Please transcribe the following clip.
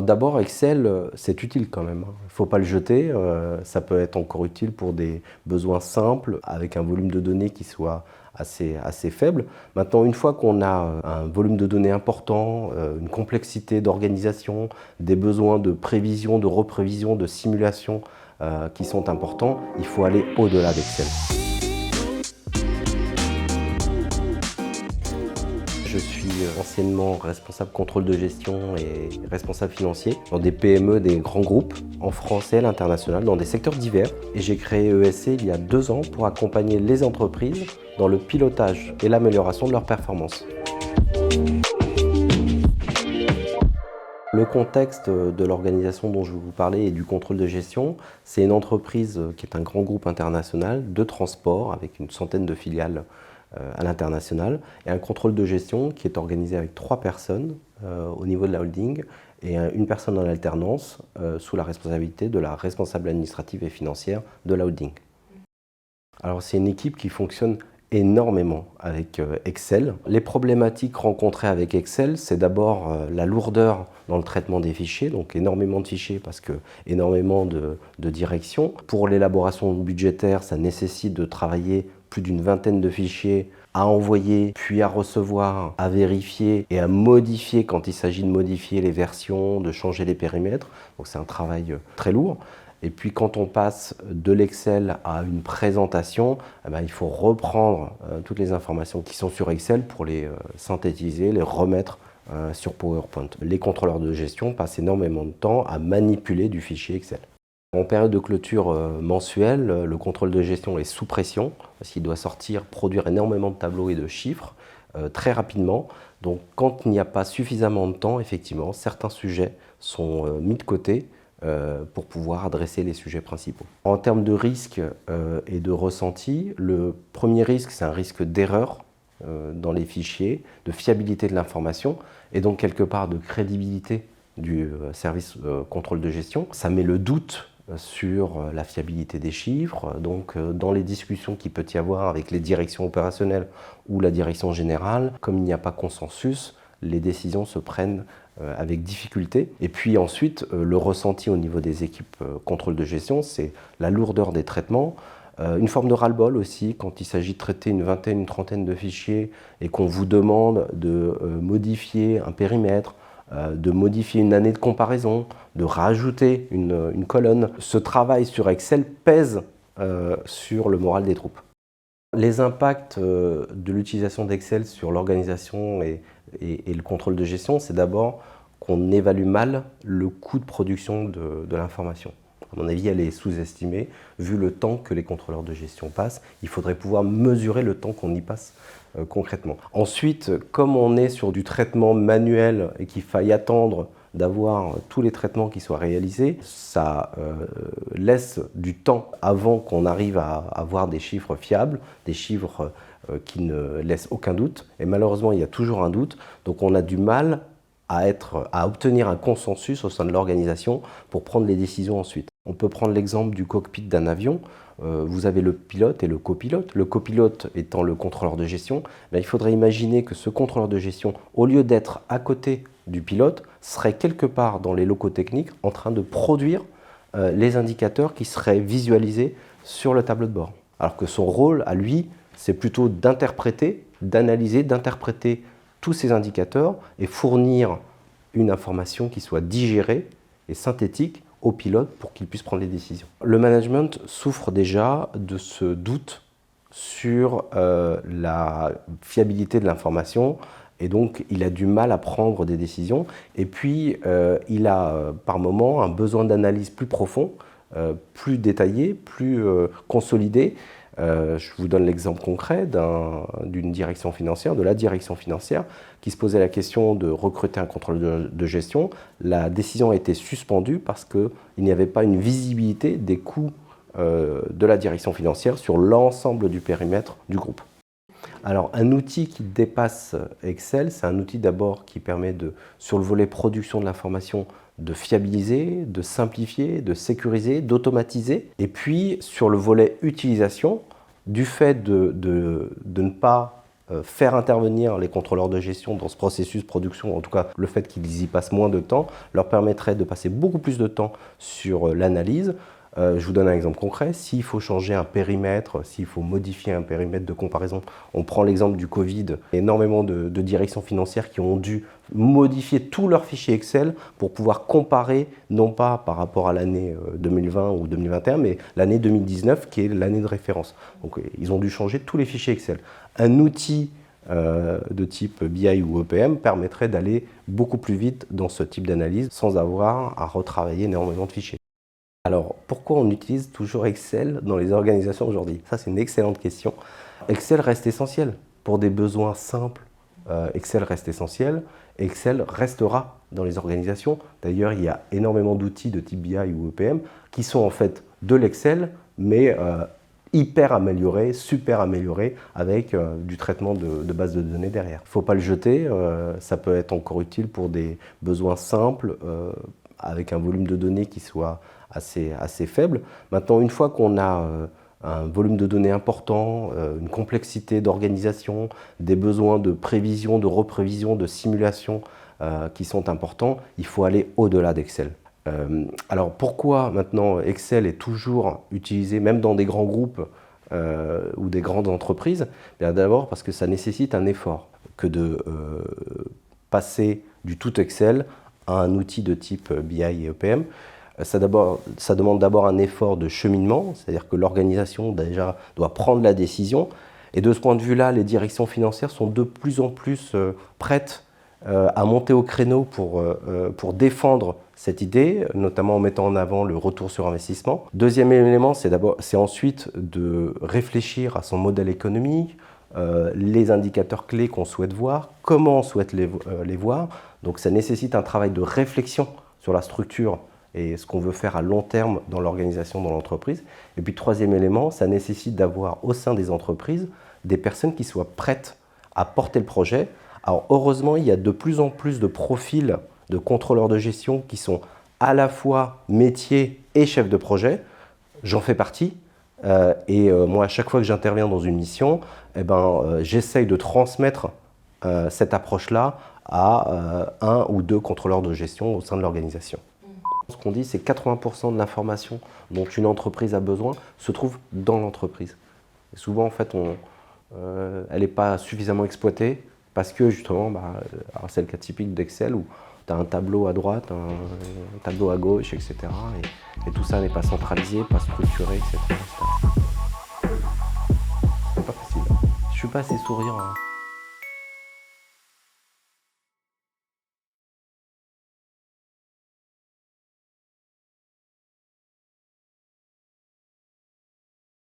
d'abord, Excel, c'est utile quand même. Il ne faut pas le jeter. Ça peut être encore utile pour des besoins simples, avec un volume de données qui soit assez faible. Maintenant, une fois qu'on a un volume de données important, une complexité d'organisation, des besoins de prévision, de reprévision, de simulation qui sont importants, il faut aller au-delà d'Excel. Je suis anciennement responsable contrôle de gestion et responsable financier dans des PME, des grands groupes, en France et à l'international, dans des secteurs divers. Et j'ai créé ESC il y a 2 ans pour accompagner les entreprises dans le pilotage et l'amélioration de leurs performances. Le contexte de l'organisation dont je vais vous parler et du contrôle de gestion, c'est une entreprise qui est un grand groupe international de transport avec une centaine de filiales à l'international et un contrôle de gestion qui est organisé avec 3 personnes au niveau de la holding et une personne en alternance sous la responsabilité de la responsable administrative et financière de la holding. Alors c'est une équipe qui fonctionne énormément avec Excel. Les problématiques rencontrées avec Excel, c'est d'abord la lourdeur dans le traitement des fichiers, donc énormément de fichiers parce que énormément de directions. Pour l'élaboration budgétaire, ça nécessite de travailler plus d'une vingtaine de fichiers à envoyer, puis à recevoir, à vérifier et à modifier quand il s'agit de modifier les versions, de changer les périmètres. Donc c'est un travail très lourd. Et puis quand on passe de l'Excel à une présentation, il faut reprendre toutes les informations qui sont sur Excel pour les synthétiser, les remettre sur PowerPoint. Les contrôleurs de gestion passent énormément de temps à manipuler du fichier Excel. En période de clôture mensuelle, le contrôle de gestion est sous pression parce qu'il doit produire énormément de tableaux et de chiffres très rapidement. Donc quand il n'y a pas suffisamment de temps, effectivement, certains sujets sont mis de côté pour pouvoir adresser les sujets principaux. En termes de risque et de ressenti, le premier risque, c'est un risque d'erreur dans les fichiers, de fiabilité de l'information et donc quelque part de crédibilité du service contrôle de gestion. Ça met le doute sur la fiabilité des chiffres. Donc dans les discussions qu'il peut y avoir avec les directions opérationnelles ou la direction générale, comme il n'y a pas consensus, les décisions se prennent avec difficulté. Et puis ensuite, le ressenti au niveau des équipes contrôle de gestion, c'est la lourdeur des traitements, une forme de ras-le-bol aussi quand il s'agit de traiter une vingtaine, une trentaine de fichiers et qu'on vous demande de modifier un périmètre, de modifier une année de comparaison, de rajouter une colonne. Ce travail sur Excel pèse sur le moral des troupes. Les impacts de l'utilisation d'Excel sur l'organisation et le contrôle de gestion, c'est d'abord qu'on évalue mal le coût de production de l'information. À mon avis, elle est sous-estimée, vu le temps que les contrôleurs de gestion passent. Il faudrait pouvoir mesurer le temps qu'on y passe concrètement. Ensuite, comme on est sur du traitement manuel et qu'il faille attendre d'avoir tous les traitements qui soient réalisés, ça laisse du temps avant qu'on arrive à avoir des chiffres fiables, des chiffres qui ne laissent aucun doute. Et malheureusement, il y a toujours un doute, donc on a du mal à obtenir un consensus au sein de l'organisation pour prendre les décisions ensuite. On peut prendre l'exemple du cockpit d'un avion. Vous avez le pilote et le copilote. Le copilote étant le contrôleur de gestion, il faudrait imaginer que ce contrôleur de gestion, au lieu d'être à côté du pilote, serait quelque part dans les locaux techniques en train de produire les indicateurs qui seraient visualisés sur le tableau de bord. Alors que son rôle, à lui, c'est plutôt d'interpréter, d'analyser, d'interpréter tous ces indicateurs et fournir une information qui soit digérée et synthétique au pilote pour qu'il puisse prendre les décisions. Le management souffre déjà de ce doute sur la fiabilité de l'information et donc il a du mal à prendre des décisions et puis il a par moment un besoin d'analyse plus profond, plus détaillé, plus consolidé. Je vous donne l'exemple concret d'une direction financière, de la direction financière, qui se posait la question de recruter un contrôleur de gestion. La décision a été suspendue parce qu'il n'y avait pas une visibilité des coûts de la direction financière sur l'ensemble du périmètre du groupe. Alors, un outil qui dépasse Excel, c'est un outil d'abord qui permet sur le volet production de l'information, de fiabiliser, de simplifier, de sécuriser, d'automatiser. Et puis, sur le volet utilisation, du fait de ne pas faire intervenir les contrôleurs de gestion dans ce processus de production, en tout cas le fait qu'ils y passent moins de temps, leur permettrait de passer beaucoup plus de temps sur l'analyse. Je vous donne un exemple concret. S'il faut changer un périmètre, s'il faut modifier un périmètre de comparaison, on prend l'exemple du Covid, énormément de directions financières qui ont dû modifier tous leurs fichiers Excel pour pouvoir comparer, non pas par rapport à l'année 2020 ou 2021, mais l'année 2019 qui est l'année de référence. Donc ils ont dû changer tous les fichiers Excel. Un outil de type BI ou EPM permettrait d'aller beaucoup plus vite dans ce type d'analyse sans avoir à retravailler énormément de fichiers. Alors, pourquoi on utilise toujours Excel dans les organisations aujourd'hui? Ça, c'est une excellente question. Excel reste essentiel. Pour des besoins simples, Excel reste essentiel. Excel restera dans les organisations. D'ailleurs, il y a énormément d'outils de type BI ou EPM qui sont en fait de l'Excel, mais hyper améliorés, super améliorés, avec du traitement de bases de données derrière. Il ne faut pas le jeter, ça peut être encore utile pour des besoins simples, avec un volume de données qui soit assez faible. Maintenant, une fois qu'on a un volume de données important, une complexité d'organisation, des besoins de prévision, de reprévision, de simulation qui sont importants, il faut aller au-delà d'Excel. Alors pourquoi maintenant Excel est toujours utilisé, même dans des grands groupes ou des grandes entreprises? Bien d'abord parce que ça nécessite un effort que de passer du tout Excel à un outil de type BI et EPM. Ça demande d'abord un effort de cheminement, c'est-à-dire que l'organisation déjà doit prendre la décision. Et de ce point de vue-là, les directions financières sont de plus en plus prêtes à monter au créneau pour défendre cette idée, notamment en mettant en avant le retour sur investissement. Deuxième élément, c'est ensuite de réfléchir à son modèle économique, les indicateurs clés qu'on souhaite voir, comment on souhaite les voir. Donc ça nécessite un travail de réflexion sur la structure et ce qu'on veut faire à long terme dans l'organisation, dans l'entreprise. Et puis troisième élément, ça nécessite d'avoir au sein des entreprises des personnes qui soient prêtes à porter le projet. Alors heureusement, il y a de plus en plus de profils de contrôleurs de gestion qui sont à la fois métier et chef de projet. J'en fais partie. Moi, à chaque fois que j'interviens dans une mission, j'essaye de transmettre cette approche-là à un ou deux contrôleurs de gestion au sein de l'organisation. Ce qu'on dit, c'est que 80% de l'information dont une entreprise a besoin se trouve dans l'entreprise. Et souvent, en fait, elle n'est pas suffisamment exploitée parce que justement, c'est le cas typique d'Excel où tu as un tableau à droite, un tableau à gauche, etc. Et tout ça n'est pas centralisé, pas structuré, etc. C'est pas facile. Je suis pas assez souriant.